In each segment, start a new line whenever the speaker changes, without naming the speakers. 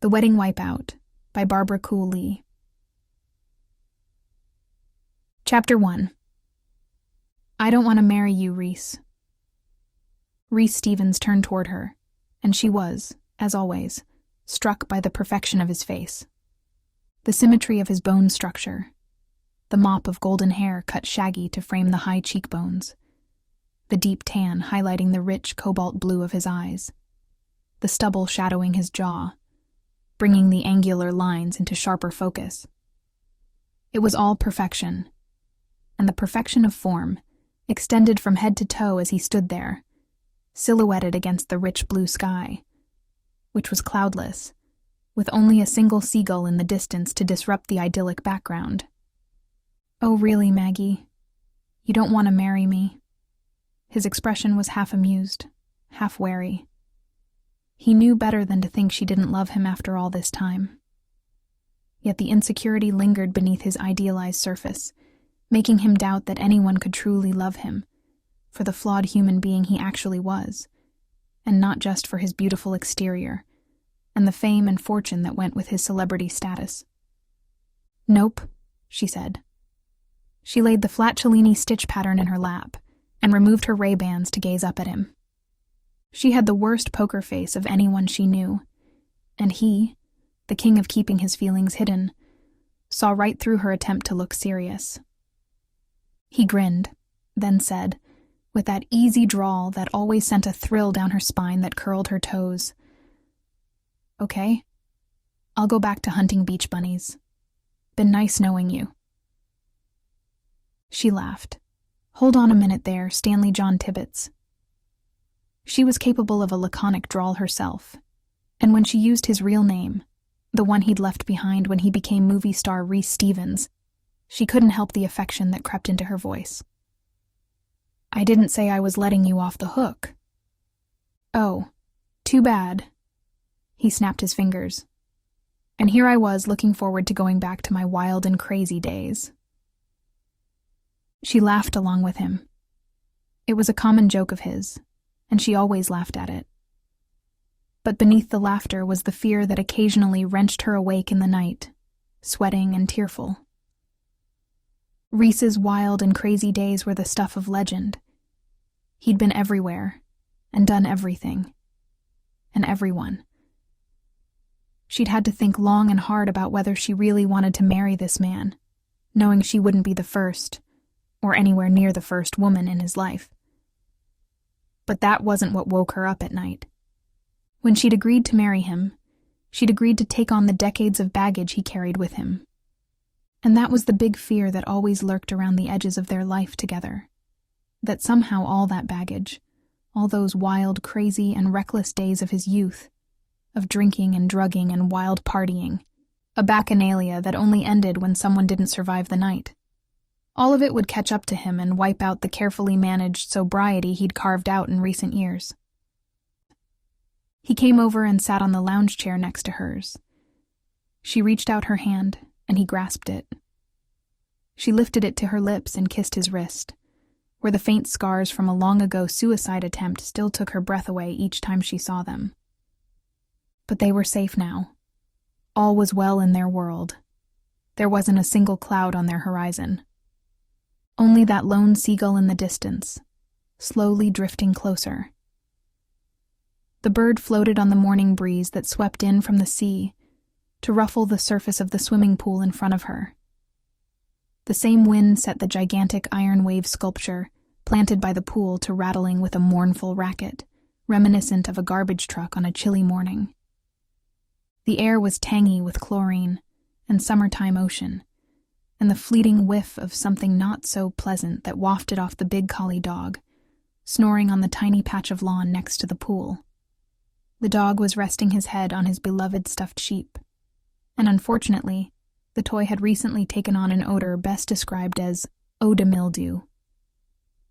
The Wedding Wipeout by Barbara Cooley. Chapter 1. I don't want to marry you, Reese. Reese Stevens turned toward her, and she was, as always, struck by the perfection of his face. The symmetry of his bone structure, the mop of golden hair cut shaggy to frame the high cheekbones, the deep tan highlighting the rich cobalt blue of his eyes, the stubble shadowing his jaw, bringing the angular lines into sharper focus. It was all perfection, and the perfection of form extended from head to toe as he stood there, silhouetted against the rich blue sky, which was cloudless, with only a single seagull in the distance to disrupt the idyllic background. "Oh, really, Maggie? You don't want to marry me?" His expression was half amused, half wary. He knew better than to think she didn't love him after all this time. Yet the insecurity lingered beneath his idealized surface, making him doubt that anyone could truly love him, for the flawed human being he actually was, and not just for his beautiful exterior, and the fame and fortune that went with his celebrity status. "Nope," she said. She laid the flat Cellini stitch pattern in her lap, and removed her Ray-Bans to gaze up at him. She had the worst poker face of anyone she knew, and he, the king of keeping his feelings hidden, saw right through her attempt to look serious. He grinned, then said, with that easy drawl that always sent a thrill down her spine that curled her toes, "Okay, I'll go back to hunting beach bunnies. Been nice knowing you." She laughed. "Hold on a minute there, Stanley John Tibbets." She was capable of a laconic drawl herself, and when she used his real name, the one he'd left behind when he became movie star Reese Stevens, she couldn't help the affection that crept into her voice. "I didn't say I was letting you off the hook." "Oh, too bad." He snapped his fingers. "And here I was looking forward to going back to my wild and crazy days." She laughed along with him. It was a common joke of his, and she always laughed at it. But beneath the laughter was the fear that occasionally wrenched her awake in the night, sweating and tearful. Reese's wild and crazy days were the stuff of legend. He'd been everywhere, and done everything, and everyone. She'd had to think long and hard about whether she really wanted to marry this man, knowing she wouldn't be the first, or anywhere near the first woman in his life. But that wasn't what woke her up at night. When she'd agreed to marry him, she'd agreed to take on the decades of baggage he carried with him. And that was the big fear that always lurked around the edges of their life together. That somehow all that baggage, all those wild, crazy, and reckless days of his youth, of drinking and drugging and wild partying, a bacchanalia that only ended when someone didn't survive the night, all of it would catch up to him and wipe out the carefully managed sobriety he'd carved out in recent years. He came over and sat on the lounge chair next to hers. She reached out her hand, and he grasped it. She lifted it to her lips and kissed his wrist, where the faint scars from a long-ago suicide attempt still took her breath away each time she saw them. But they were safe now. All was well in their world. There wasn't a single cloud on their horizon. Only that lone seagull in the distance, slowly drifting closer. The bird floated on the morning breeze that swept in from the sea to ruffle the surface of the swimming pool in front of her. The same wind set the gigantic iron wave sculpture planted by the pool to rattling with a mournful racket, reminiscent of a garbage truck on a chilly morning. The air was tangy with chlorine and summertime ocean, and the fleeting whiff of something not so pleasant that wafted off the big collie dog, snoring on the tiny patch of lawn next to the pool. The dog was resting his head on his beloved stuffed sheep, and unfortunately, the toy had recently taken on an odor best described as eau de mildew.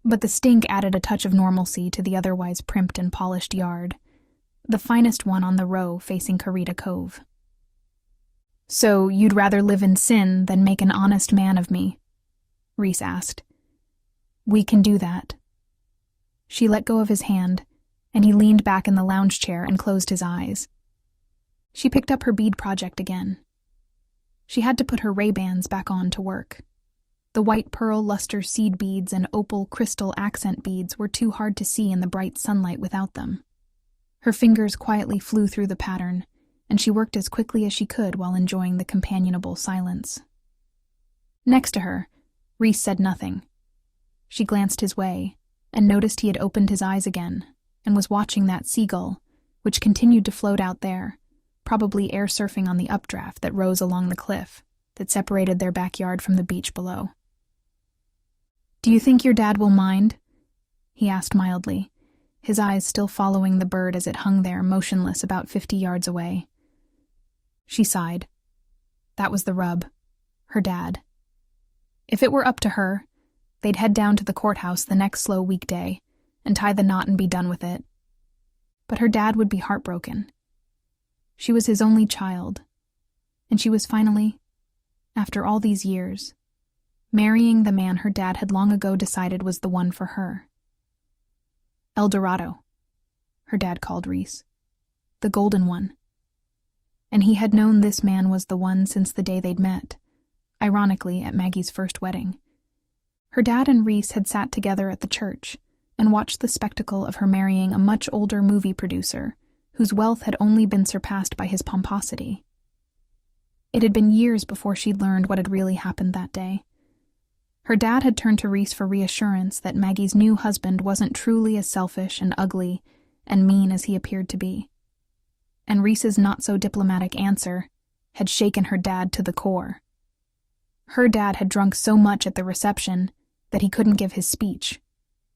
But the stink added a touch of normalcy to the otherwise primped and polished yard, the finest one on the row facing Carita Cove. "So you'd rather live in sin than make an honest man of me?" Reese asked. "We can do that." She let go of his hand, and he leaned back in the lounge chair and closed his eyes. She picked up her bead project again. She had to put her Ray-Bans back on to work. The white pearl luster seed beads and opal crystal accent beads were too hard to see in the bright sunlight without them. Her fingers quietly flew through the pattern, and she worked as quickly as she could while enjoying the companionable silence. Next to her, Reese said nothing. She glanced his way and noticed he had opened his eyes again and was watching that seagull, which continued to float out there, probably air surfing on the updraft that rose along the cliff that separated their backyard from the beach below. "Do you think your dad will mind?" he asked mildly, his eyes still following the bird as it hung there motionless about 50 yards away. She sighed. That was the rub. Her dad. If it were up to her, they'd head down to the courthouse the next slow weekday and tie the knot and be done with it. But her dad would be heartbroken. She was his only child, and she was finally, after all these years, marrying the man her dad had long ago decided was the one for her. El Dorado, her dad called Reese. The golden one. And he had known this man was the one since the day they'd met, ironically at Maggie's first wedding. Her dad and Reese had sat together at the church and watched the spectacle of her marrying a much older movie producer whose wealth had only been surpassed by his pomposity. It had been years before she'd learned what had really happened that day. Her dad had turned to Reese for reassurance that Maggie's new husband wasn't truly as selfish and ugly and mean as he appeared to be. And Reese's not-so-diplomatic answer had shaken her dad to the core. Her dad had drunk so much at the reception that he couldn't give his speech,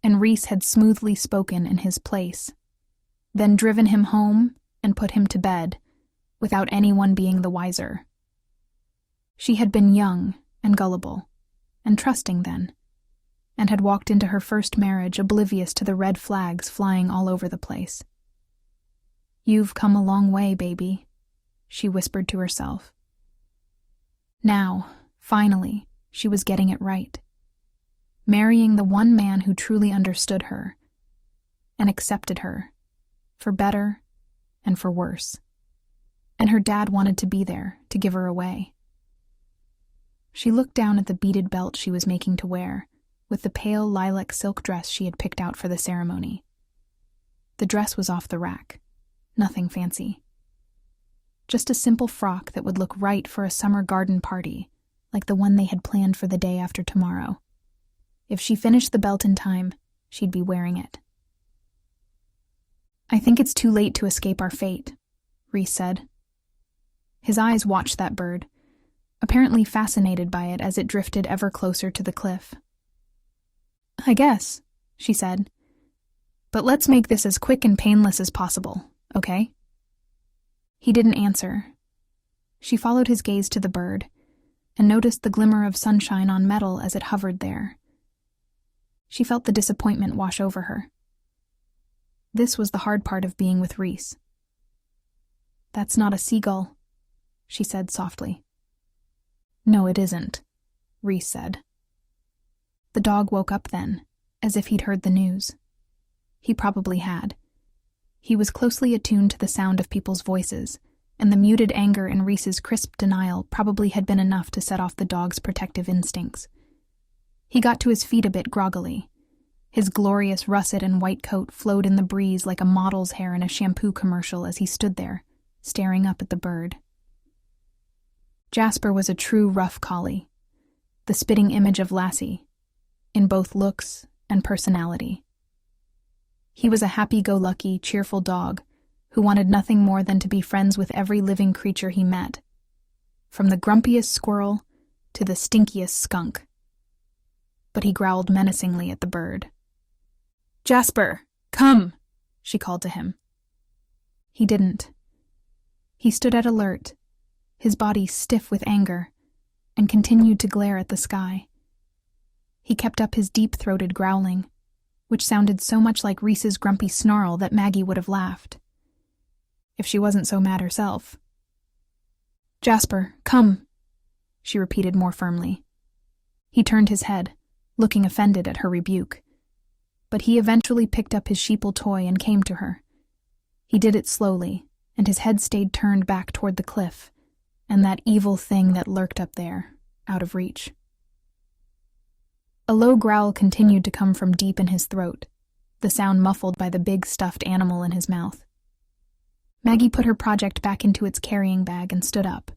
and Reese had smoothly spoken in his place, then driven him home and put him to bed, without anyone being the wiser. She had been young and gullible, and trusting then, and had walked into her first marriage oblivious to the red flags flying all over the place. "You've come a long way, baby," she whispered to herself. Now, finally, she was getting it right. Marrying the one man who truly understood her and accepted her, for better and for worse. And her dad wanted to be there to give her away. She looked down at the beaded belt she was making to wear, with the pale lilac silk dress she had picked out for the ceremony. The dress was off the rack. Nothing fancy. Just a simple frock that would look right for a summer garden party, like the one they had planned for the day after tomorrow. If she finished the belt in time, she'd be wearing it. "I think it's too late to escape our fate," Reese said. His eyes watched that bird, apparently fascinated by it as it drifted ever closer to the cliff. "I guess," she said. "But let's make this as quick and painless as possible, okay?" He didn't answer. She followed his gaze to the bird and noticed the glimmer of sunshine on metal as it hovered there. She felt the disappointment wash over her. This was the hard part of being with Reese. "That's not a seagull," she said softly. "No, it isn't," Reese said. The dog woke up then, as if he'd heard the news. He probably had. He was closely attuned to the sound of people's voices, and the muted anger in Reese's crisp denial probably had been enough to set off the dog's protective instincts. He got to his feet a bit groggily. His glorious russet and white coat flowed in the breeze like a model's hair in a shampoo commercial as he stood there, staring up at the bird. Jasper was a true rough collie, the spitting image of Lassie, in both looks and personality. He was a happy-go-lucky, cheerful dog who wanted nothing more than to be friends with every living creature he met, from the grumpiest squirrel to the stinkiest skunk. But he growled menacingly at the bird. "Jasper, come!" she called to him. He didn't. He stood at alert, his body stiff with anger, and continued to glare at the sky. He kept up his deep-throated growling, which sounded so much like Reese's grumpy snarl that Maggie would have laughed, if she wasn't so mad herself. "Jasper, come," she repeated more firmly. He turned his head, looking offended at her rebuke, but he eventually picked up his sheeple toy and came to her. He did it slowly, and his head stayed turned back toward the cliff, and that evil thing that lurked up there, out of reach. A low growl continued to come from deep in his throat, the sound muffled by the big stuffed animal in his mouth. Maggie put her project back into its carrying bag and stood up.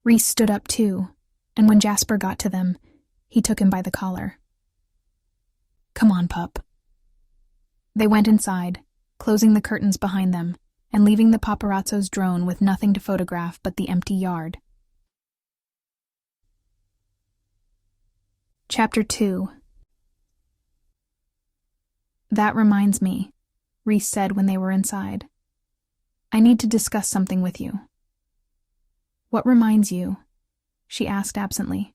Rhys stood up too, and when Jasper got to them, he took him by the collar. "Come on, pup." They went inside, closing the curtains behind them, and leaving the paparazzo's drone with nothing to photograph but the empty yard. Chapter 2. "That reminds me," Rhys said when they were inside. "I need to discuss something with you." "What reminds you?" she asked absently.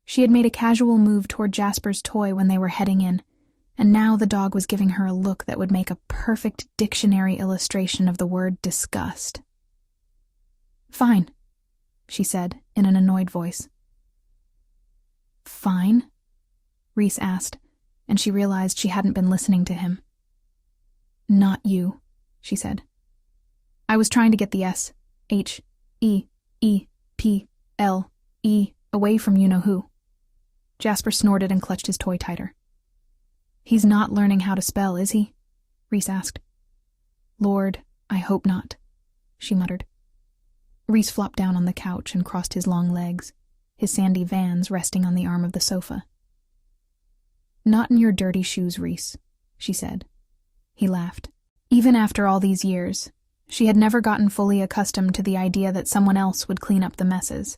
She had made a casual move toward Jasper's toy when they were heading in, and now the dog was giving her a look that would make a perfect dictionary illustration of the word disgust. "Fine," she said in an annoyed voice. "Fine?" Rhys asked, and she realized she hadn't been listening to him. "Not you," she said. "I was trying to get the S-H-E-E-P-L-E away from you-know-who." Jasper snorted and clutched his toy tighter. "He's not learning how to spell, is he?" Rhys asked. "Lord, I hope not," she muttered. Rhys flopped down on the couch and crossed his long legs, his sandy vans resting on the arm of the sofa. "Not in your dirty shoes, Rhys," she said. He laughed. Even after all these years, she had never gotten fully accustomed to the idea that someone else would clean up the messes.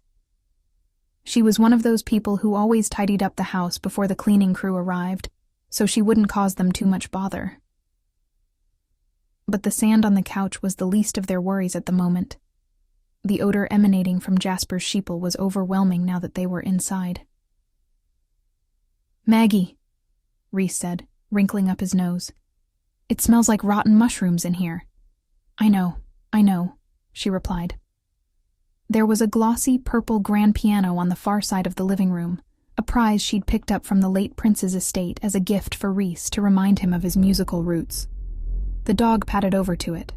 She was one of those people who always tidied up the house before the cleaning crew arrived, so she wouldn't cause them too much bother. But the sand on the couch was the least of their worries at the moment. The odor emanating from Jasper's sheeple was overwhelming now that they were inside. "Maggie," Rhys said, wrinkling up his nose. "It smells like rotten mushrooms in here." I know, she replied. There was a glossy purple grand piano on the far side of the living room, a prize she'd picked up from the late prince's estate as a gift for Rhys to remind him of his musical roots. The dog padded over to it.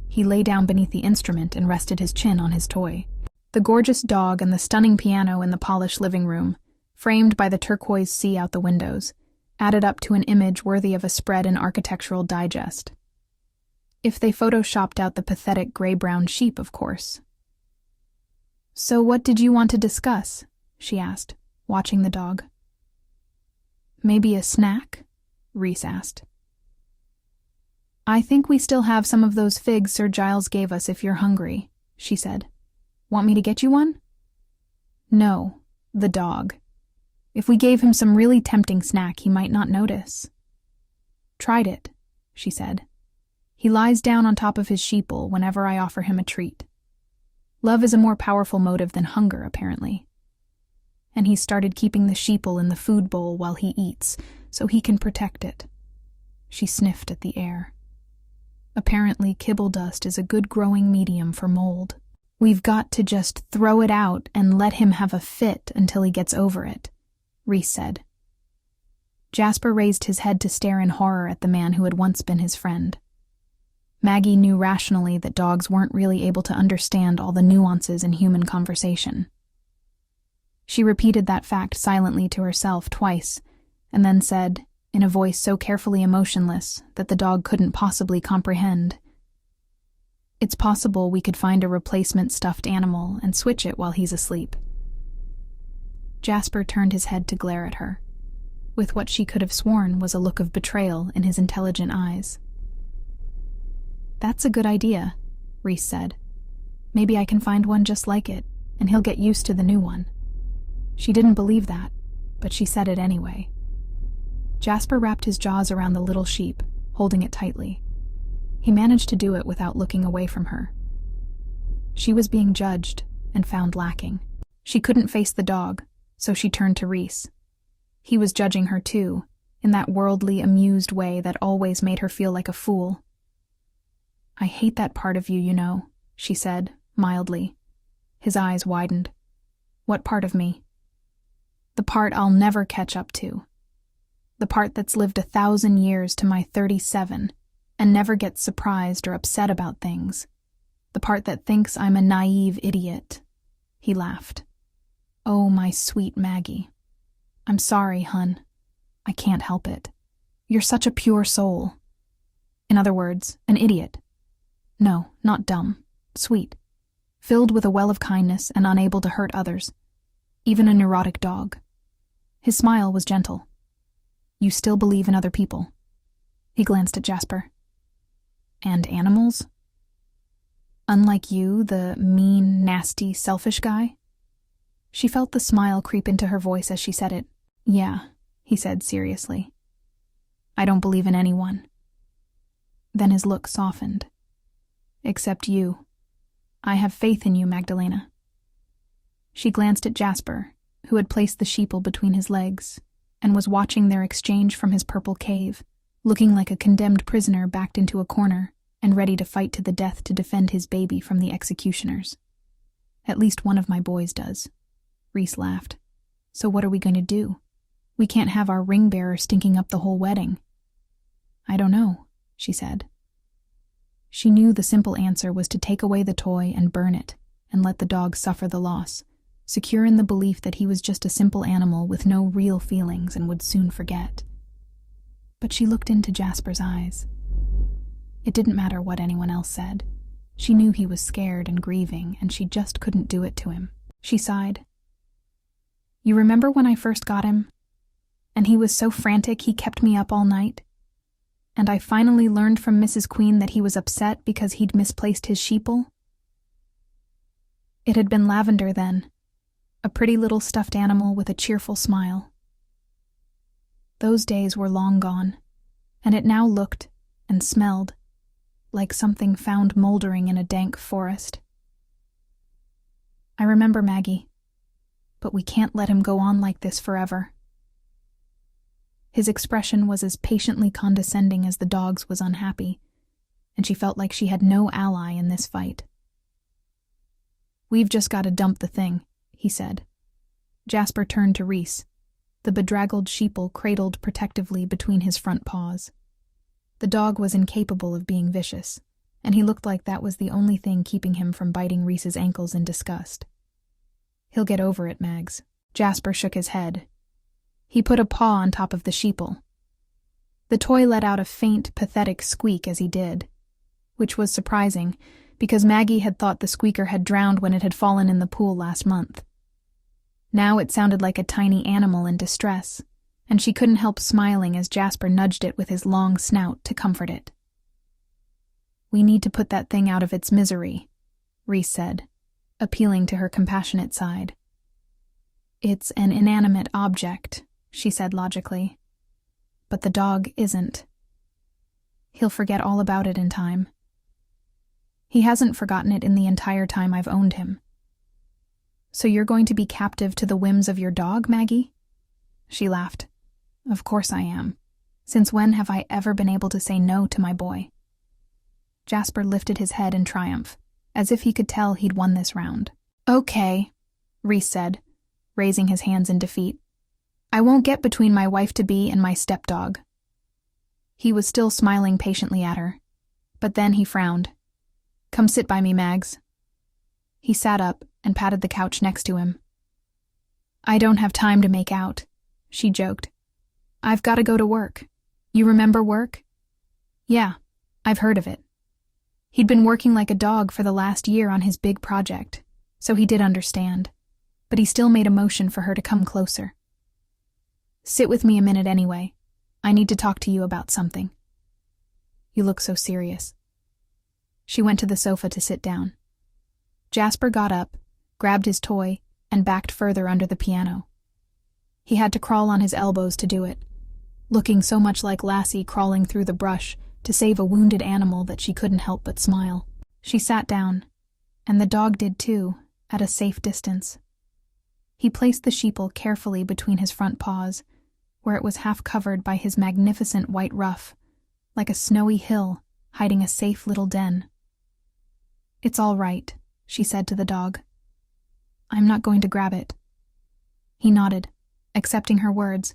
He lay down beneath the instrument and rested his chin on his toy. The gorgeous dog and the stunning piano in the polished living room, framed by the turquoise sea out the windows, added up to an image worthy of a spread in Architectural Digest. If they photoshopped out the pathetic gray-brown sheep, of course. "So what did you want to discuss?" she asked, watching the dog. "Maybe a snack?" Rhys asked. "I think we still have some of those figs Sir Giles gave us if you're hungry," she said. "Want me to get you one?" "No, the dog. If we gave him some really tempting snack, he might not notice." "Tried it," she said. "He lies down on top of his sheeple whenever I offer him a treat. Love is a more powerful motive than hunger, apparently. And he started keeping the sheeple in the food bowl while he eats, so he can protect it." She sniffed at the air. "Apparently kibble dust is a good growing medium for mold. We've got to just throw it out and let him have a fit until he gets over it," Rhys said. Jasper raised his head to stare in horror at the man who had once been his friend. Maggie knew rationally that dogs weren't really able to understand all the nuances in human conversation. She repeated that fact silently to herself twice, and then said, in a voice so carefully emotionless that the dog couldn't possibly comprehend, "It's possible we could find a replacement stuffed animal and switch it while he's asleep." Jasper turned his head to glare at her, with what she could have sworn was a look of betrayal in his intelligent eyes. "That's a good idea," Rhys said. "Maybe I can find one just like it, and he'll get used to the new one." She didn't believe that, but she said it anyway. Jasper wrapped his jaws around the little sheep, holding it tightly. He managed to do it without looking away from her. She was being judged and found lacking. She couldn't face the dog, so she turned to Rhys. He was judging her too, in that worldly, amused way that always made her feel like a fool. "I hate that part of you, you know," she said, mildly. His eyes widened. "What part of me?" "The part I'll never catch up to. The part that's lived 1,000 years to my 37, and never gets surprised or upset about things. The part that thinks I'm a naive idiot. He laughed. Oh, my sweet Maggie. I'm sorry, hun. I can't help it. You're such a pure soul. In other words, an idiot. No, not dumb. Sweet. Filled with a well of kindness and unable to hurt others. Even a neurotic dog. His smile was gentle. You still believe in other people. He glanced at Jasper. And animals? Unlike you, the mean, nasty, selfish guy? She felt the smile creep into her voice as she said it. Yeah, he said seriously. I don't believe in anyone. Then his look softened. Except you. I have faith in you, Magdalena. She glanced at Jasper, who had placed the sheeple between his legs, and was watching their exchange from his purple cave, looking like a condemned prisoner backed into a corner and ready to fight to the death to defend his baby from the executioners. At least one of my boys does. Reese laughed. So what are we going to do? We can't have our ring bearer stinking up the whole wedding. I don't know, she said. She knew the simple answer was to take away the toy and burn it, and let the dog suffer the loss, secure in the belief that he was just a simple animal with no real feelings and would soon forget. But she looked into Jasper's eyes. It didn't matter what anyone else said. She knew he was scared and grieving, and she just couldn't do it to him. She sighed. You remember when I first got him? And he was so frantic he kept me up all night? And I finally learned from Mrs. Queen that he was upset because he'd misplaced his sheeple? It had been Lavender then, a pretty little stuffed animal with a cheerful smile. Those days were long gone, and it now looked and smelled like something found moldering in a dank forest. I remember, Maggie, but we can't let him go on like this forever. His expression was as patiently condescending as the dog's was unhappy, and she felt like she had no ally in this fight. We've just got to dump the thing, he said. Jasper turned to Reese, the bedraggled sheeple cradled protectively between his front paws. The dog was incapable of being vicious, and he looked like that was the only thing keeping him from biting Reese's ankles in disgust. He'll get over it, Mags. Jasper shook his head. He put a paw on top of the sheeple. The toy let out a faint, pathetic squeak as he did, which was surprising, because Maggie had thought the squeaker had drowned when it had fallen in the pool last month. Now it sounded like a tiny animal in distress, and she couldn't help smiling as Jasper nudged it with his long snout to comfort it. We need to put that thing out of its misery, Reese said, appealing to her compassionate side. It's an inanimate object, she said logically. But the dog isn't. He'll forget all about it in time. He hasn't forgotten it in the entire time I've owned him. So you're going to be captive to the whims of your dog, Maggie? She laughed. Of course I am. Since when have I ever been able to say no to my boy? Jasper lifted his head in triumph, as if he could tell he'd won this round. Okay, Reese said, raising his hands in defeat. I won't get between my wife-to-be and my stepdog. He was still smiling patiently at her, but then he frowned. Come sit by me, Mags. He sat up and patted the couch next to him. I don't have time to make out, she joked. I've got to go to work. You remember work? Yeah, I've heard of it. He'd been working like a dog for the last year on his big project, so he did understand, but he still made a motion for her to come closer. Sit with me a minute anyway. I need to talk to you about something. You look so serious. She went to the sofa to sit down. Jasper got up, grabbed his toy, and backed further under the piano. He had to crawl on his elbows to do it, looking so much like Lassie crawling through the brush to save a wounded animal that she couldn't help but smile. She sat down, and the dog did too, at a safe distance. He placed the sheeple carefully between his front paws, where it was half covered by his magnificent white ruff, like a snowy hill hiding a safe little den. It's all right, she said to the dog. I'm not going to grab it. He nodded, accepting her words,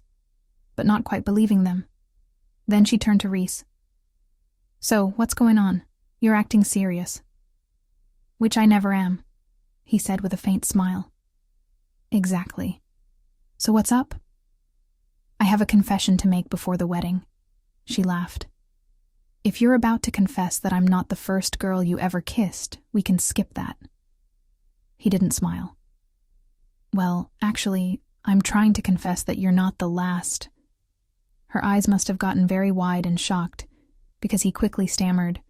but not quite believing them. Then she turned to Reese. So, what's going on? You're acting serious. Which I never am, he said with a faint smile. Exactly. So what's up? I have a confession to make before the wedding. She laughed. If you're about to confess that I'm not the first girl you ever kissed, we can skip that. He didn't smile. Well, actually, I'm trying to confess that you're not the last. Her eyes must have gotten very wide and shocked, because he quickly stammered.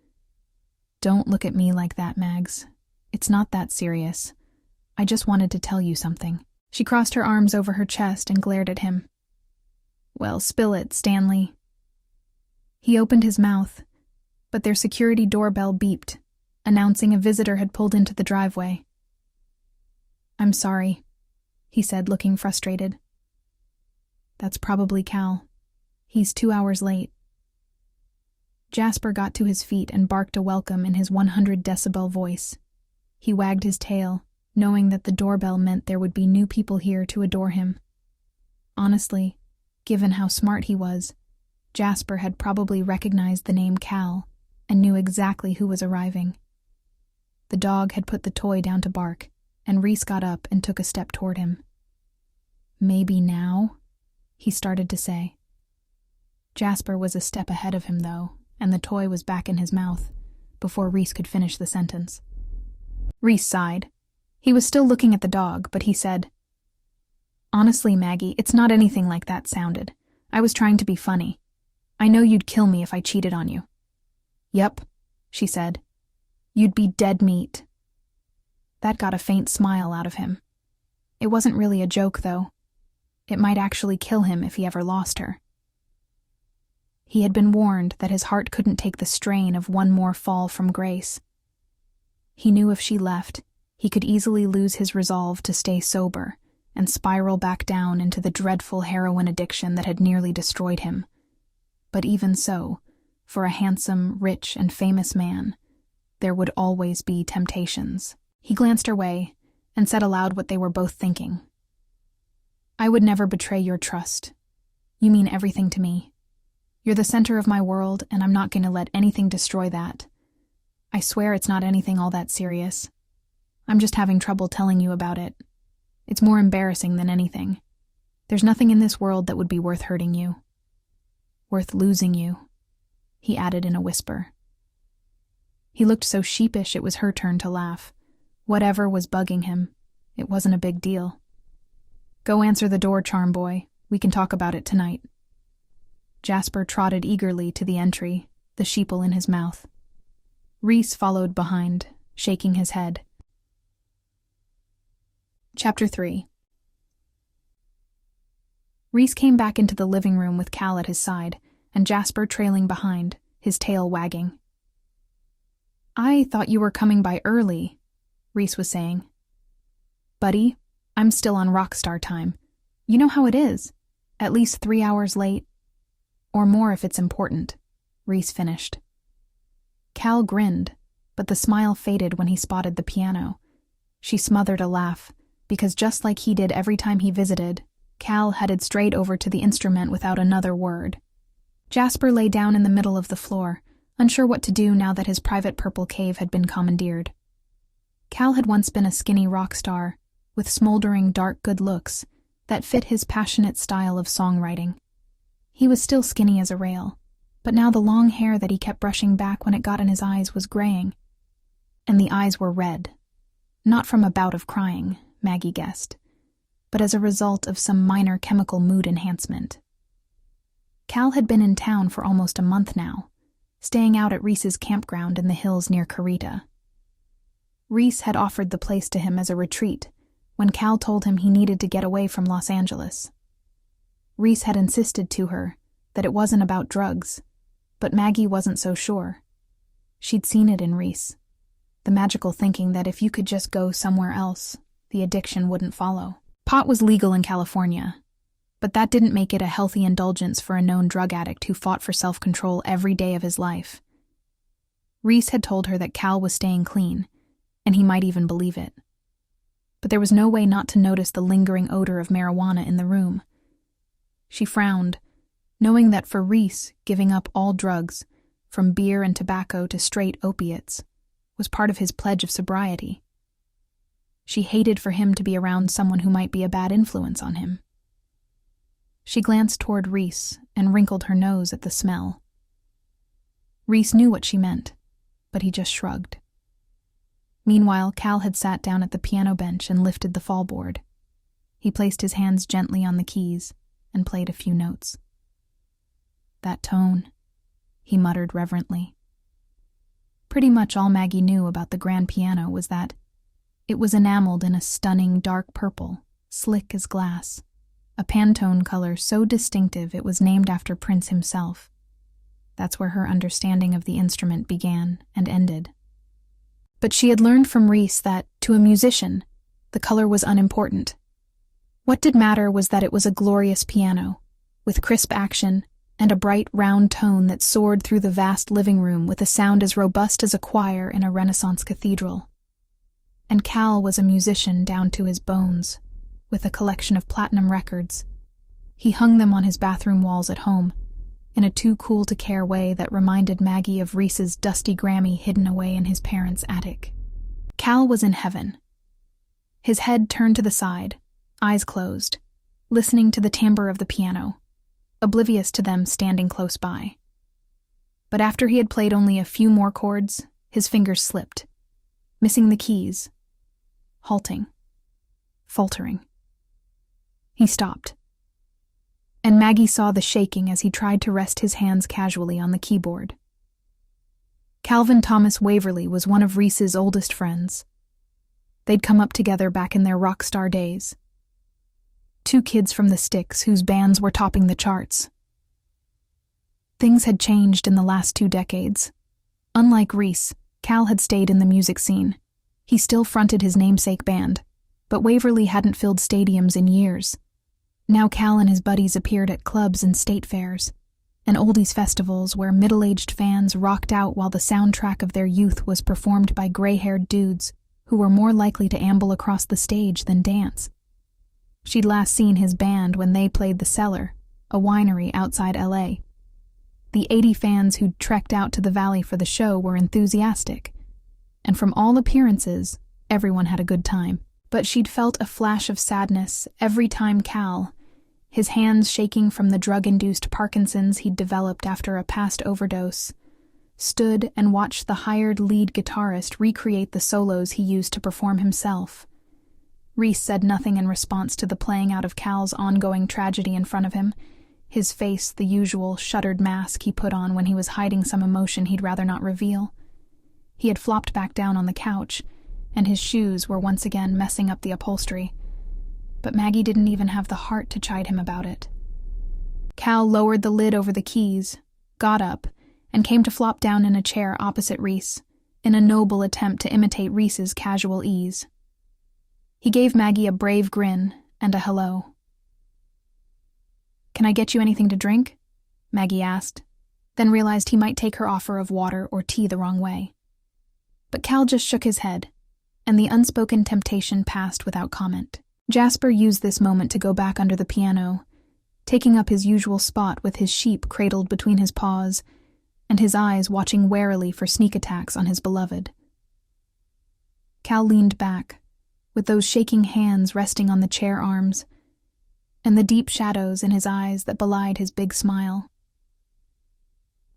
Don't look at me like that, Mags. It's not that serious. I just wanted to tell you something. She crossed her arms over her chest and glared at him. Well, spill it, Stanley. He opened his mouth, but their security doorbell beeped, announcing a visitor had pulled into the driveway. I'm sorry, he said, looking frustrated. That's probably Cal. He's 2 hours late. Jasper got to his feet and barked a welcome in his 100-decibel voice. He wagged his tail, knowing that the doorbell meant there would be new people here to adore him. Honestly, given how smart he was, Jasper had probably recognized the name Cal and knew exactly who was arriving. The dog had put the toy down to bark, and Reese got up and took a step toward him. Maybe now, he started to say. Jasper was a step ahead of him, though, and the toy was back in his mouth before Reese could finish the sentence. Reese sighed. He was still looking at the dog, but he said, Honestly, Maggie, it's not anything like that sounded. I was trying to be funny. I know you'd kill me if I cheated on you. Yep, she said. You'd be dead meat. That got a faint smile out of him. It wasn't really a joke, though. It might actually kill him if he ever lost her. He had been warned that his heart couldn't take the strain of one more fall from grace. He knew if she left, he could easily lose his resolve to stay sober and spiral back down into the dreadful heroin addiction that had nearly destroyed him. But even so, for a handsome, rich, and famous man, there would always be temptations. He glanced her way and said aloud what they were both thinking. I would never betray your trust. You mean everything to me. You're the center of my world, and I'm not going to let anything destroy that. I swear it's not anything all that serious. I'm just having trouble telling you about it. It's more embarrassing than anything. There's nothing in this world that would be worth hurting you. Worth losing you, he added in a whisper. He looked so sheepish it was her turn to laugh. Whatever was bugging him, it wasn't a big deal. Go answer the door, charm boy. We can talk about it tonight. Jasper trotted eagerly to the entry, the sheeple in his mouth. Reese followed behind, shaking his head. Chapter 3. Reese came back into the living room with Cal at his side, and Jasper trailing behind, his tail wagging. I thought you were coming by early, Reese was saying. Buddy, I'm still on rockstar time. You know how it is. At least 3 hours late. Or more if it's important, Reese finished. Cal grinned, but the smile faded when he spotted the piano. She smothered a laugh, because just like he did every time he visited, Cal headed straight over to the instrument without another word. Jasper lay down in the middle of the floor, unsure what to do now that his private purple cave had been commandeered. Cal had once been a skinny rock star, with smoldering dark good looks that fit his passionate style of songwriting. He was still skinny as a rail, but now the long hair that he kept brushing back when it got in his eyes was graying. And the eyes were red. Not from a bout of crying, Maggie guessed, but as a result of some minor chemical mood enhancement. Cal had been in town for almost a month now, staying out at Reese's campground in the hills near Carita. Reese had offered the place to him as a retreat when Cal told him he needed to get away from Los Angeles. Reese had insisted to her that it wasn't about drugs, but Maggie wasn't so sure. She'd seen it in Reese, the magical thinking that if you could just go somewhere else, the addiction wouldn't follow. Pot was legal in California, but that didn't make it a healthy indulgence for a known drug addict who fought for self-control every day of his life. Reese had told her that Cal was staying clean, and he might even believe it. But there was no way not to notice the lingering odor of marijuana in the room. She frowned, knowing that for Reese, giving up all drugs from beer and tobacco to straight opiates, was part of his pledge of sobriety. She hated for him to be around someone who might be a bad influence on him. She glanced toward Reese and wrinkled her nose at the smell. Reese knew what she meant, but he just shrugged. Meanwhile, Cal had sat down at the piano bench and lifted the fallboard. He placed his hands gently on the keys and played a few notes. "That tone," he muttered reverently. Pretty much all Maggie knew about the grand piano was that it was enameled in a stunning dark purple, slick as glass, a Pantone color so distinctive it was named after Prince himself. That's where her understanding of the instrument began and ended. But she had learned from Reese that, to a musician, the color was unimportant. What did matter was that it was a glorious piano, with crisp action and a bright, round tone that soared through the vast living room with a sound as robust as a choir in a Renaissance cathedral. And Cal was a musician down to his bones, with a collection of platinum records. He hung them on his bathroom walls at home, in a too-cool-to-care way that reminded Maggie of Reese's dusty Grammy hidden away in his parents' attic. Cal was in heaven. His head turned to the side, eyes closed, listening to the timbre of the piano, oblivious to them standing close by. But after he had played only a few more chords, his fingers slipped, missing the keys, halting, faltering. He stopped, and Maggie saw the shaking as he tried to rest his hands casually on the keyboard. Calvin Thomas Waverly was one of Reese's oldest friends. They'd come up together back in their rock star days. Two kids from the sticks whose bands were topping the charts. Things had changed in the last 2 decades. Unlike Reese, Cal had stayed in the music scene. He still fronted his namesake band, but Waverly hadn't filled stadiums in years. Now Cal and his buddies appeared at clubs and state fairs, and oldies festivals where middle-aged fans rocked out while the soundtrack of their youth was performed by gray-haired dudes who were more likely to amble across the stage than dance. She'd last seen his band when they played The Cellar, a winery outside L.A. The 80 fans who'd trekked out to the valley for the show were enthusiastic, and from all appearances, everyone had a good time. But she'd felt a flash of sadness every time Cal, his hands shaking from the drug-induced Parkinson's he'd developed after a past overdose, stood and watched the hired lead guitarist recreate the solos he used to perform himself. Reese said nothing in response to the playing out of Cal's ongoing tragedy in front of him, his face the usual shuttered mask he put on when he was hiding some emotion he'd rather not reveal. He had flopped back down on the couch, and his shoes were once again messing up the upholstery. But Maggie didn't even have the heart to chide him about it. Cal lowered the lid over the keys, got up, and came to flop down in a chair opposite Reese, in a noble attempt to imitate Reese's casual ease. He gave Maggie a brave grin and a hello. "Can I get you anything to drink?" Maggie asked, then realized he might take her offer of water or tea the wrong way. But Cal just shook his head, and the unspoken temptation passed without comment. Jasper used this moment to go back under the piano, taking up his usual spot with his sheep cradled between his paws, and his eyes watching warily for sneak attacks on his beloved. Cal leaned back, with those shaking hands resting on the chair arms, and the deep shadows in his eyes that belied his big smile.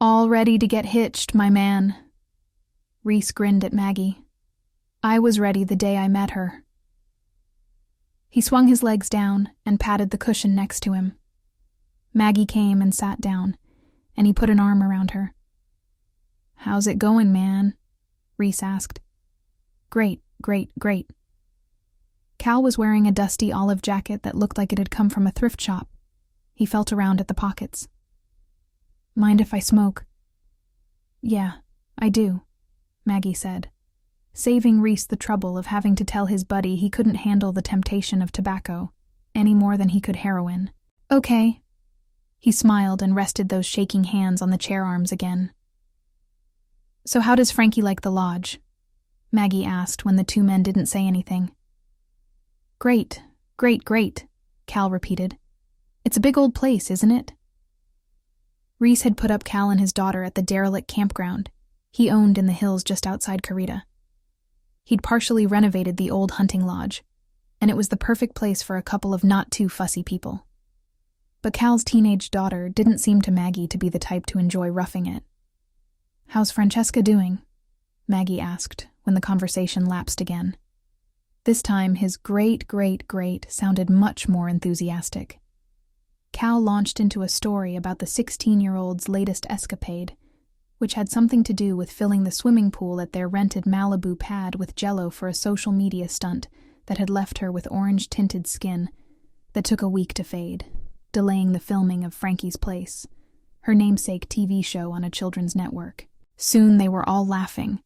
"All ready to get hitched, my man." Reese grinned at Maggie. "I was ready the day I met her." He swung his legs down and patted the cushion next to him. Maggie came and sat down, and he put an arm around her. "How's it going, man?" Reese asked. "Great, great, great." Cal was wearing a dusty olive jacket that looked like it had come from a thrift shop. He felt around at the pockets. "Mind if I smoke?" "Yeah, I do," Maggie said, saving Reese the trouble of having to tell his buddy he couldn't handle the temptation of tobacco any more than he could heroin. "Okay." He smiled and rested those shaking hands on the chair arms again. "So how does Frankie like the lodge?" Maggie asked when the two men didn't say anything. "Great, great, great," Cal repeated. "It's a big old place, isn't it?" Reese had put up Cal and his daughter at the derelict campground he owned in the hills just outside Carita. He'd partially renovated the old hunting lodge, and it was the perfect place for a couple of not-too-fussy people. But Cal's teenage daughter didn't seem to Maggie to be the type to enjoy roughing it. "How's Francesca doing?" Maggie asked when the conversation lapsed again. This time, his great sounded much more enthusiastic. Cal launched into a story about the 16-year-old's latest escapade, which had something to do with filling the swimming pool at their rented Malibu pad with Jell-O for a social media stunt that had left her with orange-tinted skin that took a week to fade, delaying the filming of Frankie's Place, her namesake TV show on a children's network. Soon they were all laughing,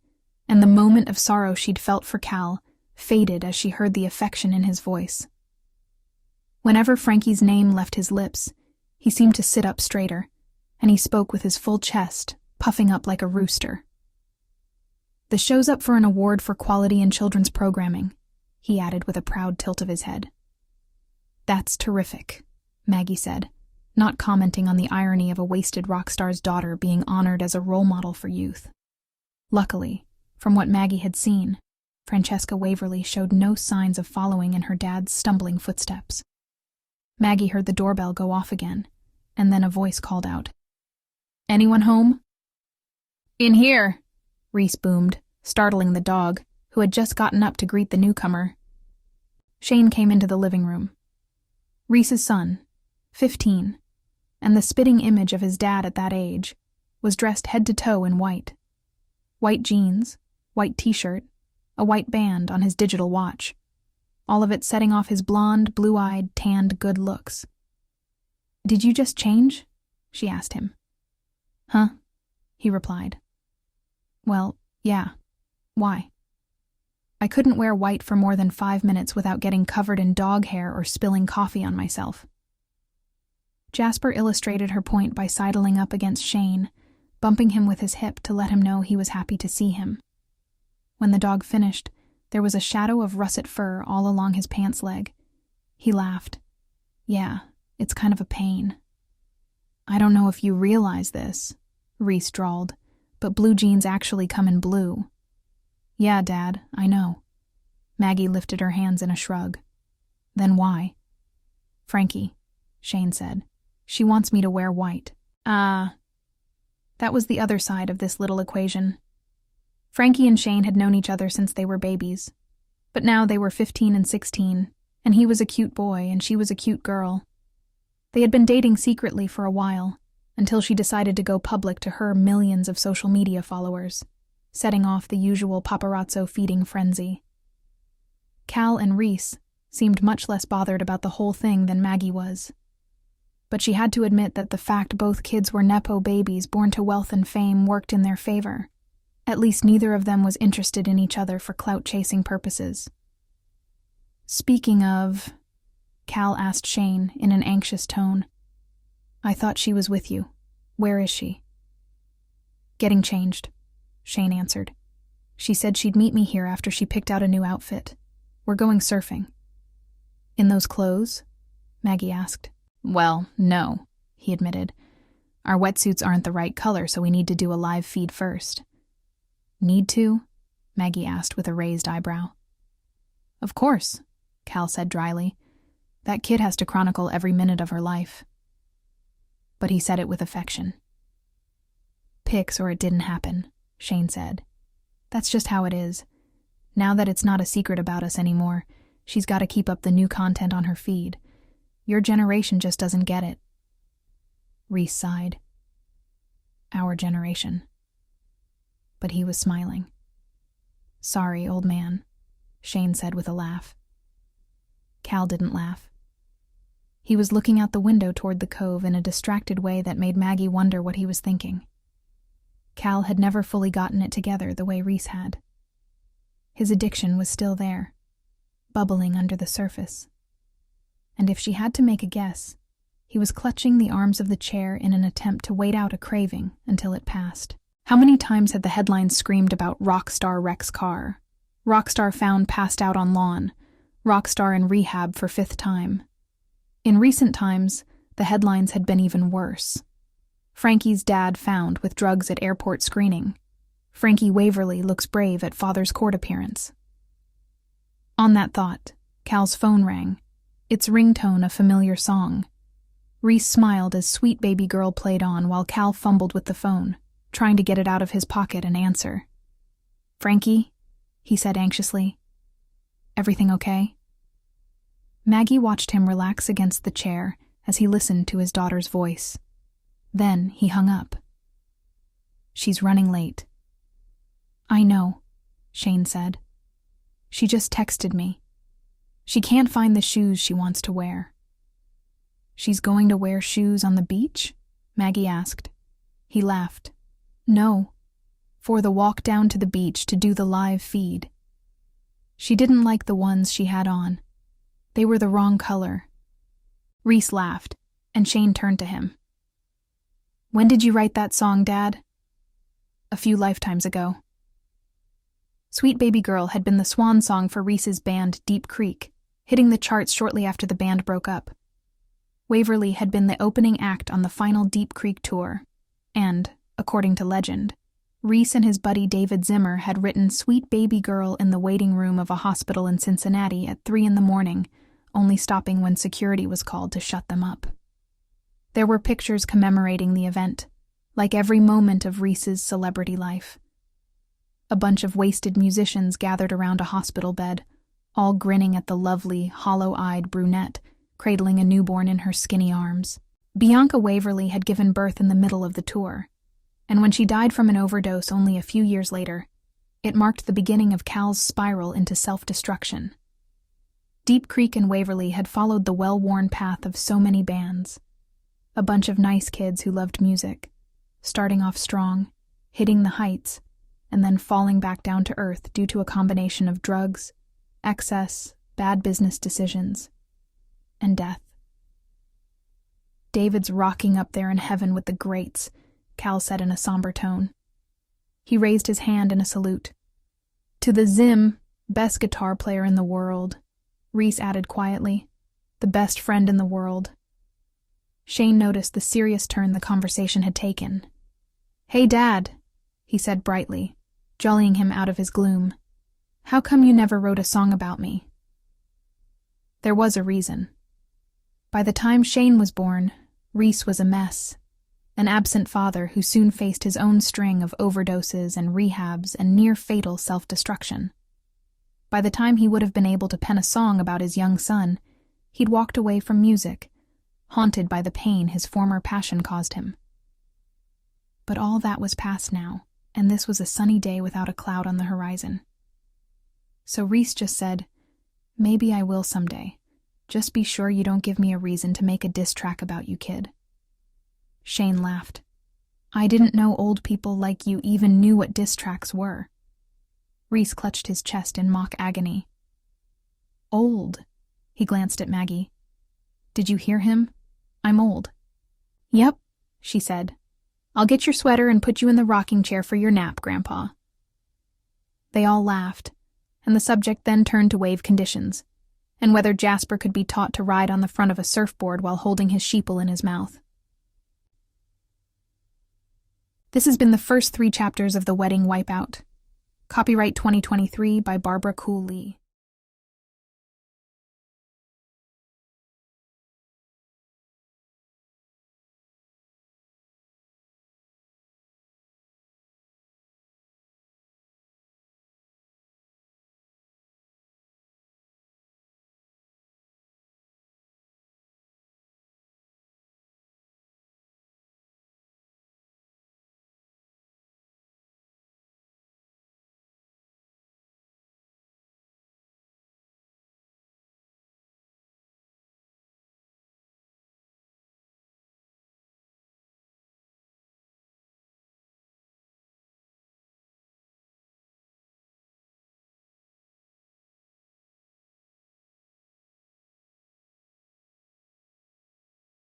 and the moment of sorrow she'd felt for Cal faded as she heard the affection in his voice. Whenever Frankie's name left his lips, he seemed to sit up straighter, and he spoke with his full chest, puffing up like a rooster. "The show's up for an award for quality in children's programming," he added with a proud tilt of his head. "That's terrific," Maggie said, not commenting on the irony of a wasted rock star's daughter being honored as a role model for youth. Luckily, from what Maggie had seen, Francesca Waverly showed no signs of following in her dad's stumbling footsteps. Maggie heard the doorbell go off again, and then a voice called out, "Anyone home?" "In here," Reese boomed, startling the dog, who had just gotten up to greet the newcomer. Shane came into the living room. Reese's son, 15, and the spitting image of his dad at that age, was dressed head to toe in white. White jeans, white t-shirt, a white band on his digital watch, all of it setting off his blonde, blue-eyed, tanned good looks. "Did you just change?" she asked him. "Huh?" he replied. "Well, yeah. Why?" "I couldn't wear white for more than 5 minutes without getting covered in dog hair or spilling coffee on myself." Jasper illustrated her point by sidling up against Shane, bumping him with his hip to let him know he was happy to see him. When the dog finished, there was a shadow of russet fur all along his pants leg. He laughed. "Yeah, it's kind of a pain." "I don't know if you realize this," Reese drawled, "but blue jeans actually come in blue." "Yeah, Dad, I know." Maggie lifted her hands in a shrug. "Then why?" "Frankie," Shane said. "She wants me to wear white." That was the other side of this little equation. Frankie and Shane had known each other since they were babies, but now they were 15 and 16, and he was a cute boy and she was a cute girl. They had been dating secretly for a while, until she decided to go public to her millions of social media followers, setting off the usual paparazzo-feeding frenzy. Cal and Reese seemed much less bothered about the whole thing than Maggie was. But she had to admit that the fact both kids were Nepo babies born to wealth and fame worked in their favor. At least neither of them was interested in each other for clout-chasing purposes. "Speaking of," Cal asked Shane in an anxious tone. "I thought she was with you. Where is she?" "Getting changed," Shane answered. "She said she'd meet me here after she picked out a new outfit. We're going surfing." "In those clothes?" Maggie asked. "Well, no," he admitted. "Our wetsuits aren't the right color, so we need to do a live feed first." "Need to?" Maggie asked with a raised eyebrow. "Of course," Cal said dryly. "That kid has to chronicle every minute of her life." But he said it with affection. "Pics or it didn't happen," Shane said. "That's just how it is. Now that it's not a secret about us anymore, she's got to keep up the new content on her feed. Your generation just doesn't get it." Reese sighed. "Our generation." But he was smiling. "Sorry, old man," Shane said with a laugh. Cal didn't laugh. He was looking out the window toward the cove in a distracted way that made Maggie wonder what he was thinking. Cal had never fully gotten it together the way Reese had. His addiction was still there, bubbling under the surface. And if she had to make a guess, he was clutching the arms of the chair in an attempt to wait out a craving until it passed. How many times had the headlines screamed about rock star wrecks car, rock star found passed out on lawn, rock star in rehab for 5th time? In recent times, the headlines had been even worse. Frankie's dad found with drugs at airport screening. Frankie Waverly looks brave at father's court appearance. On that thought, Cal's phone rang, its ringtone a familiar song. Reese smiled as Sweet Baby Girl played on while Cal fumbled with the phone, trying to get it out of his pocket and answer. "Frankie?" he said anxiously. "Everything okay?" Maggie watched him relax against the chair as he listened to his daughter's voice. Then he hung up. "She's running late." "I know," Shane said. "She just texted me. She can't find the shoes she wants to wear." "She's going to wear shoes on the beach?" Maggie asked. He laughed. "No, for the walk down to the beach to do the live feed. She didn't like the ones she had on. They were the wrong color." Reese laughed, and Shane turned to him. "When did you write that song, Dad?" "A few lifetimes ago." Sweet Baby Girl had been the swan song for Reese's band Deep Creek, hitting the charts shortly after the band broke up. Waverly had been the opening act on the final Deep Creek tour, and, according to legend, Reese and his buddy David Zimmer had written Sweet Baby Girl in the waiting room of a hospital in Cincinnati at 3 a.m, only stopping when security was called to shut them up. There were pictures commemorating the event, like every moment of Reese's celebrity life. A bunch of wasted musicians gathered around a hospital bed, all grinning at the lovely, hollow-eyed brunette, cradling a newborn in her skinny arms. Bianca Waverly had given birth in the middle of the tour, and when she died from an overdose only a few years later, it marked the beginning of Cal's spiral into self-destruction. Deep Creek and Waverly had followed the well-worn path of so many bands. A bunch of nice kids who loved music, starting off strong, hitting the heights, and then falling back down to earth due to a combination of drugs, excess, bad business decisions, and death. "David's rocking up there in heaven with the greats," Cal said in a somber tone. He raised his hand in a salute. "To the Zim, best guitar player in the world," Reese added quietly. "The best friend in the world." Shane noticed the serious turn the conversation had taken. "Hey, Dad," he said brightly, jollying him out of his gloom. "How come you never wrote a song about me?" There was a reason. By the time Shane was born, Reese was a mess. An absent father who soon faced his own string of overdoses and rehabs and near-fatal self-destruction. By the time he would have been able to pen a song about his young son, he'd walked away from music, haunted by the pain his former passion caused him. But all that was past now, and this was a sunny day without a cloud on the horizon. So Reese just said, "Maybe I will someday. Just be sure you don't give me a reason to make a diss track about you, kid." Shane laughed. "I didn't know old people like you even knew what diss tracks were." Reese clutched his chest in mock agony. "Old?" He glanced at Maggie. "Did you hear him? I'm old." "Yep," she said. "I'll get your sweater and put you in the rocking chair for your nap, Grandpa." They all laughed, and the subject then turned to wave conditions, and whether Jasper could be taught to ride on the front of a surfboard while holding his sheeple in his mouth. This has been the first 3 chapters of The Wedding Wipeout. Copyright 2023 by Barbara Cooley.